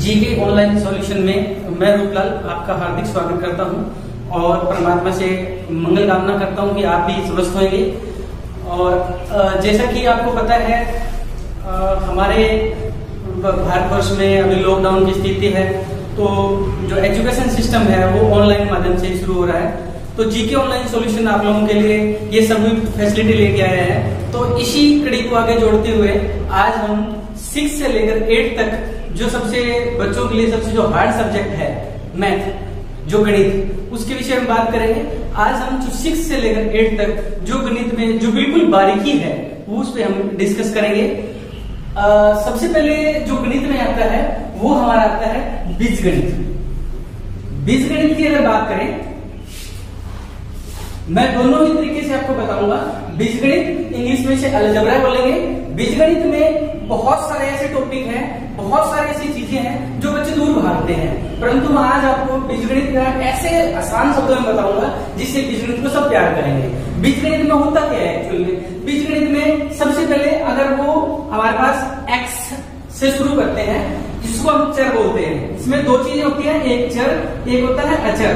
GK online solution में मैं रूपलाल आपका हार्दिक स्वागत करता हूं और परमात्मा से मंगल कामना करता हूं कि आप भी स्वस्थ होंगे। और जैसा कि आपको पता है हमारे भारतवर्ष में अभी लॉकडाउन की स्थिति है, तो जो एजुकेशन सिस्टम है वो ऑनलाइन माध्यम से शुरू हो रहा है। तो जीके ऑनलाइन सॉल्यूशन आप लोगों के लिए ये सभी फैसिलिटी लेके आया है। तो इसी कड़ी को आगे जोड़ते हुए आज हम 6 से लेकर 8 तक जो सबसे बच्चों के लिए सबसे जो हार्ड सब्जेक्ट है मैथ, जो गणित, उसके विषय में बात करेंगे। आज हम जो 6 से लेकर 8 तक जो गणित में जो बिल्कुल बारीकी है वो उस पर हम डिस्कस करेंगे। सबसे पहले जो गणित में आता है वो हमारा आता है बीजगणित। बीजगणित की अगर बात करें, मैं दोनों ही तरीके से आपको बताऊंगा। बीजगणित इंग्लिश में से अलजेब्रा बोलेंगे। बीजगणित में बहुत सारे ऐसे टॉपिक हैं, बहुत सारी ऐसी चीजें हैं जो बच्चे दूर भागते हैं, परंतु मैं आज आपको बीजगणित का ऐसे आसान शब्दों में बताऊंगा जिससे बीजगणित को सब प्यार करेंगे। बीजगणित में होता क्या है एक्चुअली में? बीजगणित में सबसे पहले अगर वो हमारे पास एक्स से शुरू करते हैं, जिसको हम चर बोलते हैं। इसमें दो चीजें होती है, एक चर, एक होता है अचर।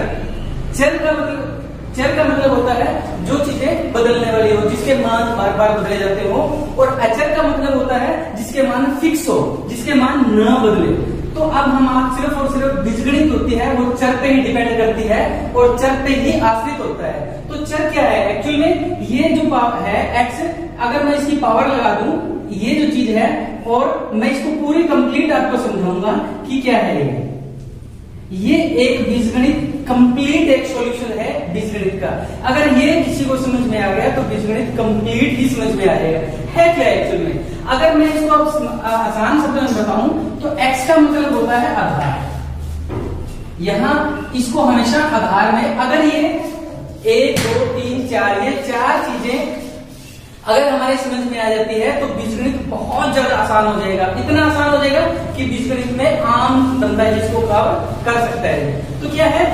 चर का मतलब होता है जो चीजें बदलने वाली हो, जिसके मान बार बार बदले जाते हो। और अचर का मतलब होता है जिसके मान फिक्स हो, जिसके मान न बदले। तो अब हम आप सिर्फ और सिर्फ बीजगणित होती है वो चर पे ही डिपेंड करती है और चर पे ही आश्रित होता है। तो चर क्या है एक्चुअली में? ये जो पावर है एक्स, अगर मैं इसकी पावर लगा दूं, ये जो चीज है, और मैं इसको पूरी कंप्लीट आपको समझाऊंगा कि क्या है ये एक बीजगणित कंप्लीट एक सॉल्यूशन है बीजगणित का। अगर ये किसी को समझ में आ गया तो बीजगणित कंप्लीट ही समझ में आ जाएगा। है क्या एक्चुअल में? अगर मैं इसको आसान शब्दों में बताऊं तो x का मतलब होता है आधार। यहां इसको हमेशा आधार में, अगर ये 1 2 3 4 ये 4 चीजें अगर हमारे समझ में आ जाती है तो बीजगणित बहुत ज्यादा आसान हो जाएगा। इतना आसान हो जाएगा कि बीजगणित में आम बंदा जिसको कर सकता है। तो क्या है,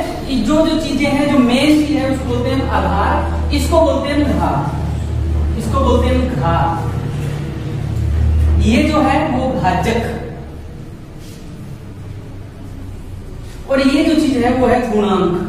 जो चीजें हैं, जो मेन चीज है उसको बोलते हैं आधार, इसको बोलते हैं घात, इसको बोलते हैं घात। ये जो है वो भाजक, और ये जो चीज है वो है गुणांक।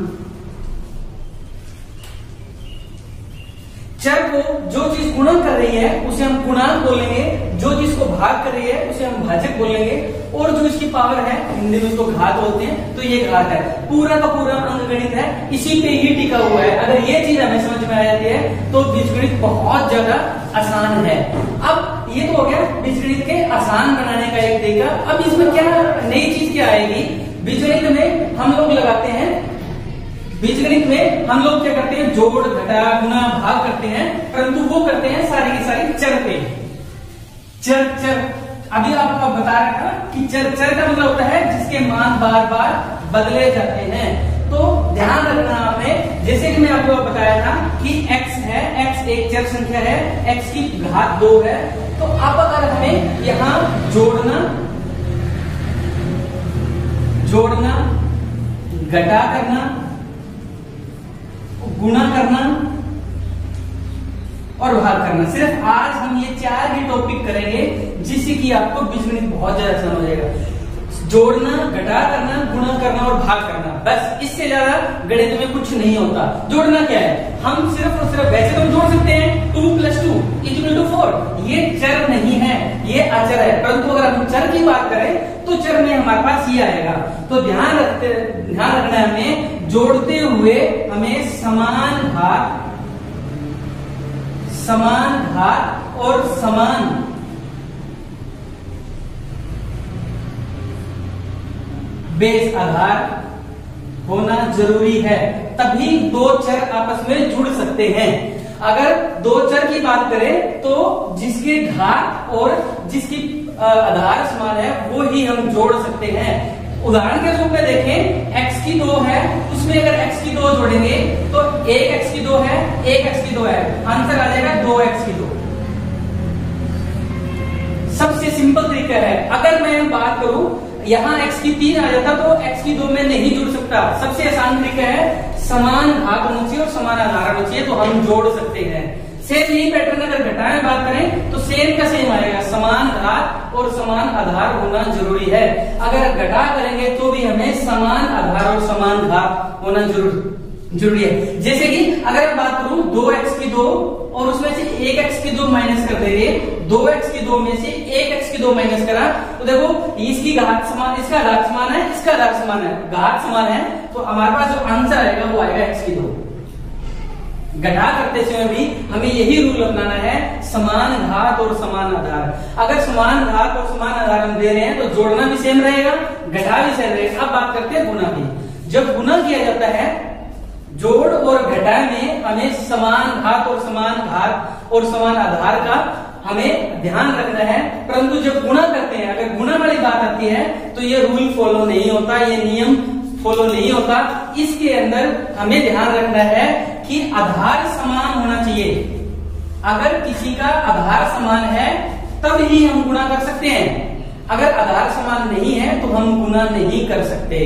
चर को जो चीज गुणा कर रही है उसे हम गुणांक बोलेंगे, जो चीज को भाग कर रही है उसे हम भाजक बोलेंगे, और जो इसकी पावर है हिंदी में उसको घात बोलते हैं। तो ये घात है, पूरा का पूरा अंकगणित है इसी पे ही टिका हुआ है। अगर ये चीज हमें समझ में आ जाती है तो बीजगणित बहुत ज्यादा आसान है। अब ये तो हो गया बीजगणित के आसान बनाने का एक तरीका। अब इसमें क्या नई चीज क्या आएगी? बीजगणित में हम लोग लगाते हैं, बीजगणित में हम लोग क्या करते हैं, जोड़ घटा गुणा भाग करते हैं, परंतु वो करते हैं सारी की सारी चर पे। चर अभी आपको बता रहा था कि चर का मतलब होता है जिसके मान बार बार बदले जाते हैं। तो ध्यान रखना हमें, जैसे कि मैं आपको बताया था कि x है, x एक चर संख्या है, x की घात 2 है। तो अब अगर हमें यहां जोड़ना, घटा करना, गुणा करना और भाग करना, सिर्फ आज हम ये 4 ही टॉपिक करेंगे जिससे कि आपको बीजगणित बहुत ज्यादा आसान हो जाएगा। जोड़ना, घटा करना, गुणा करना और भाग करना, बस। इससे ज्यादा गणित में कुछ नहीं होता। जोड़ना क्या है? हम सिर्फ और सिर्फ, वैसे तो जोड़ सकते हैं 2 + 2 = 4। ये चर नहीं है, ये अचर है, परंतु अगर हम चर की बात करें तो चर में हमारे पास ये आएगा। तो ध्यान रखना है हमें, जोड़ते हुए हमें समान घात और समान बेस आधार होना जरूरी है, तभी दो चर आपस में जुड़ सकते हैं। अगर दो चर की बात करें तो जिसके घात और जिसकी आधार समान है वो ही हम जोड़ सकते हैं। उदाहरण के रूप में देखें, x की 2 है, उसमें अगर x की 2 जोड़ेंगे तो 1x की 2 है, 1x की 2 है, आंसर आ जाएगा 2x की 2। सबसे सिंपल तरीका है। अगर मैं बात करूं यहाँ x की 3 आ जाता तो x की 2 में नहीं जुड़ सकता। सबसे आसान तरीका है, समान भाग होना चाहिए और समान आधार होना चाहिए, तो हम जोड़ सकते हैं। सेम यही पैटर्न अगर घटा में बात करें तो सेम का सेम आएगा, समान घात और समान आधार होना जरूरी है। अगर घटा करेंगे तो भी हमें समान आधार और समान घात होना जरूरी है। जैसे कि अगर मैं बात करूं 2x की 2 और उसमें से 1x की 2 माइनस कर देंगे, 2x की 2 में से 1x की 2 माइनस करा तो देखो इसकी घात समान, इसका घात समान है, इसका घात समान है, घात समान है, तो हमारे पास जो आंसर आएगा वो आएगा x की 2। घटा करते समय भी हमें यही रूल अपनाना है, समान घात और समान आधार। अगर समान घात और समान आधार हम दे रहे हैं तो जोड़ना भी सेम रहेगा, घटा भी सेम रहेगा। अब बात करते हैं गुणा की। जब गुणा किया जाता है जोड़ और घटा में हमें समान घात और समान आधार का हमें ध्यान रखना है, परंतु जब गुणा करते हैं, अगर गुणा वाली बात आती है तो ये रूल फॉलो नहीं होता, ये नियम फॉलो नहीं होता। इसके अंदर हमें ध्यान रखना है कि आधार समान होना चाहिए। अगर किसी का आधार समान है तब ही हम गुणा कर सकते हैं, अगर आधार समान नहीं है तो हम गुणा नहीं कर सकते।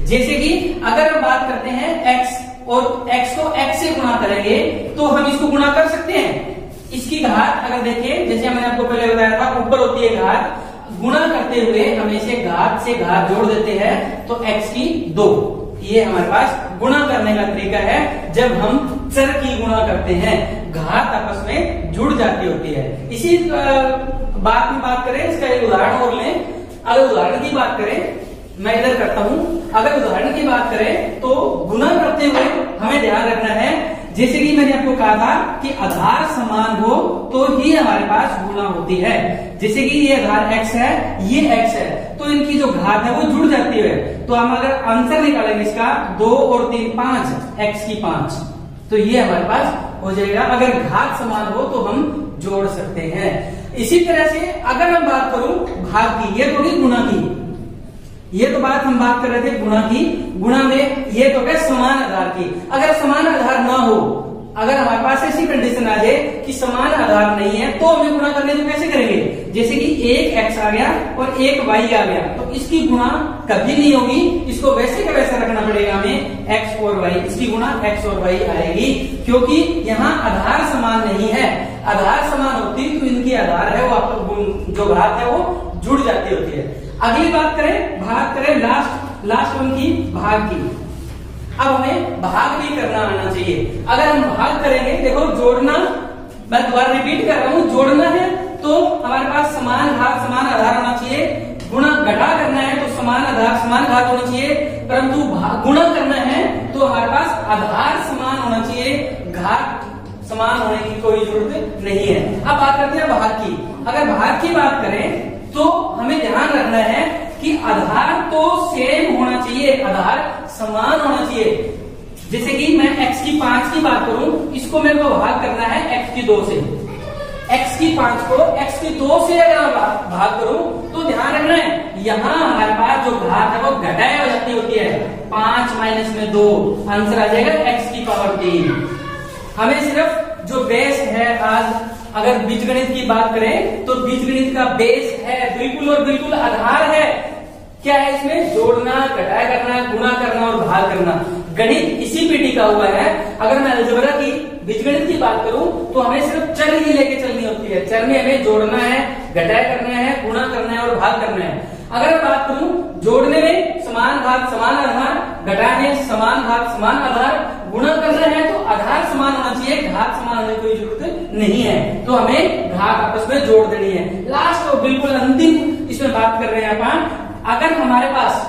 जैसे कि अगर हम बात करते हैं x और x को x से गुणा करेंगे तो हम इसको गुणा कर सकते हैं। इसकी घात अगर देखें, जैसे मैंने आपको पहले बताया था, ऊपर होती है घात, गुणा करते हुए हम इसे घात से घात जोड़ देते हैं तो x की 2। ये हमारे पास गुणा करने का तरीका है। जब हम चर की गुणा करते हैं घात आपस में जुड़ जाती होती है। इसी बात में बात करें, इसका एक उदाहरण और लें। अगर उदाहरण की बात करें, मैं इधर करता हूं, अगर उदाहरण की बात करें तो गुणा करते हुए हमें ध्यान रखना है, जैसे कि मैंने आपको कहा था कि आधार समान हो तो ही हमारे पास गुणा होती है। जैसे कि ये आधार x है, ये x है, तो इनकी जो घात है वो जुड़ जाती है। तो हम अगर आंसर निकालेंगे इसका 2 और 3 5, x की 5, तो ये हमारे पास हो जाएगा। अगर घात समान हो तो हम जोड़ सकते हैं। इसी तरह से अगर मैं बात करूं भाग की, ये तो होगी गुणा की, ये तो बात हम बात कर रहे थे गुणा की। गुणा में ये तो है समान आधार की। अगर समान आधार ना हो, अगर हमारे पास ऐसी कंडीशन आ जाए कि समान आधार नहीं है तो हमें गुणा करने तो कैसे करेंगे? जैसे कि एक x आ गया और एक y आ गया, तो इसकी गुणा कभी नहीं होगी, इसको वैसे का वैसा रखना पड़ेगा हमें, x और y, इसकी गुणा x और y आएगी, क्योंकि यहाँ आधार समान नहीं है। आधार समान होती तो इनकी आधार है वो जो घात है वो जुड़ जाती होती है। अगली बात करें, भाग करें, लास्ट वन की, भाग की। अब हमें भाग भी करना आना चाहिए। अगर हम भाग करेंगे, देखो जोड़ना, मैं दोबारा रिपीट कर रहा हूं, जोड़ना है तो हमारे पास समान घात समान आधार होना चाहिए। गुणा घटा करना है तो समान आधार समान घात होनी चाहिए, परंतु गुणा करना है तो हमारे पास आधार समान होना चाहिए, घात समान होने की कोई जरूरत नहीं है। अब बात करते हैं भाग की। अगर भाग की बात करें तो हमें ध्यान रखना है कि आधार तो सेम होना चाहिए, आधार समान होना चाहिए। जैसे कि मैं x की 5 की बात करूं, इसको मेरे को भाग करना है x की 2 से। x की 5 को x की 2 से अगर भाग करूं तो ध्यान रखना है, यहाँ हमारे पास जो घात है वो घटाई हो जाती होती है। 5 माइनस में 2, आंसर आ जाएगा x की पावर 3। हमें सिर्फ जो बेस है, आज अगर बीजगणित की बात करें तो बीजगणित का बेस है बिल्कुल और बिल्कुल आधार है। क्या है इसमें? जोड़ना, घटाया करना, गुणा करना और भाग करना। गणित इसी पे टिका हुआ है। अगर मैं अलजेब्रा की, बीजगणित की बात करूं तो हमें सिर्फ चर ही लेके चलनी होती है। चर में हमें जोड़ना है, घटाया करना है, गुणा करना है और भाग करना है। अगर बात करूं जोड़ने में समान घात समान आधार, घटाने समान घात समान आधार, गुणा करना है तो आधार समान होना चाहिए, घात समान होने की कोई जरूरत नहीं है, तो हमें घात आपस में जोड़ देनी है। लास्ट और बिल्कुल अंतिम इसमें बात कर रहे हैं अपन, अगर हमारे पास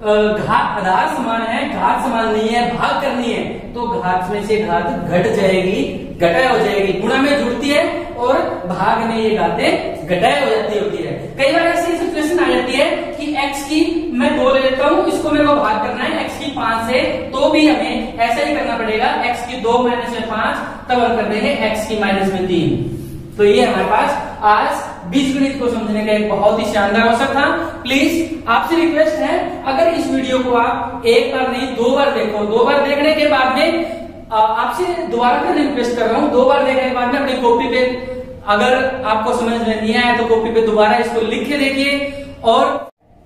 घात आधार समान है, घात समान नहीं है, भाग करनी है तो घात में से घात घट जाएगी, घटाया हो जाएगी। गुणा में जुड़ती है और भाग में ये घातें घटाया हो जाती होती है। कई बार ऐसी सिचुएशन आ जाती है कि x की मैं 2 ले लेता हूँ, इसको मेरे को भाग करना है x की 5 से, तो भी हमें ऐसा ही करना पड़ेगा, x की 2 माइनस में 5, तब हम कर देंगे x की माइनस में 3। तो ये हमारे पास आज बीजगणित को समझने का एक बहुत ही शानदार अवसर था। प्लीज आपसे रिक्वेस्ट है, अगर इस वीडियो को आप एक बार नहीं 2 बार देखो, 2 बार देखने के बाद में आपसे दोबारा फिर रिक्वेस्ट कर रहा हूँ, 2 बार देखने के बाद में अपनी कॉपी पे, अगर आपको समझ में नहीं आया तो कॉपी पे दोबारा इसको लिख के देखिए। और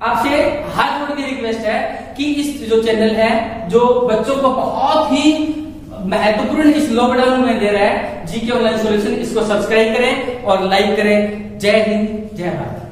आपसे हाथ जोड़ के रिक्वेस्ट है कि इस जो चैनल है, जो बच्चों को बहुत ही महत्वपूर्ण इस लॉकडाउन में दे रहा है जीके ऑनलाइन सॉल्यूशन। इसको सब्सक्राइब करें और लाइक करें। जय हिंद, जय भारत।